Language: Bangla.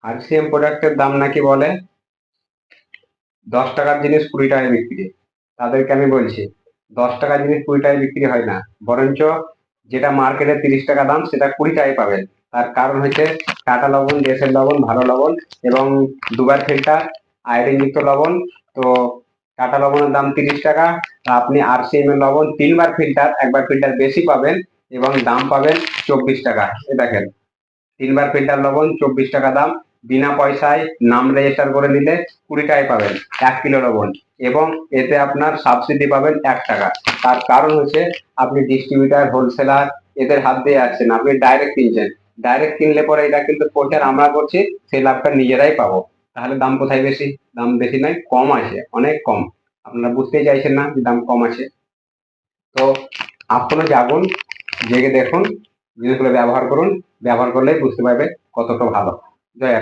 আরসিএম প্রোডাক্টের দাম নাকি বলে 10 টাকার জিনিস 20 টাকায় বিক্রি। তাদেরকে আমি বলছি 10 টাকার জিনিস 20 টাকায় বিক্রি হয় না, বরঞ্চ যেটা মার্কেটে 30 টাকা দাম সেটা 20 টাকায় পাবেন। তার কারণ হচ্ছে টাটা লবণ, দেশের লবণ, ভালো লবণ এবং দুবার ফিল্টার আয়োডিনযুক্ত লবণ। তো টাটা লবণের দাম 30 টাকা, আপনি আরসিএম এর লবণ 3বার ফিল্টার, একবার ফিল্টার বেশি পাবেন এবং দাম পাবেন 24 টাকা। এ দেখেন 3বার ফিল্টার লবণ 24 টাকা দাম, বিনা পয়সায় নাম রেজিস্টার করে নিলে 20 টাকায় পাবেন 1 কিলো লবণ এবং এতে আপনার সাবসিডি পাবেন 1 টাকা। তার কারণ হচ্ছে আপনি ডিস্ট্রিবিউটার, হোলসেলার এদের হাত দিয়ে আসছেন, আপনি ডাইরেক্ট কিনছেন। ডাইরেক্ট কিনলে পরে এটা কিন্তু প্রচার আমরা করছি, সেই লাভটা নিজেরাই পাবো। তাহলে দাম কোথায় বেশি? দাম বেশি নয়, কম আছে, অনেক কম। আপনারা বুঝতেই চাইছেন না যে দাম কম আছে। তো এখনো জাগুন, জেগে দেখুন, জিনিসগুলো ব্যবহার করুন, ব্যবহার করলেই বুঝতে পারবে কতটা ভালো। জয়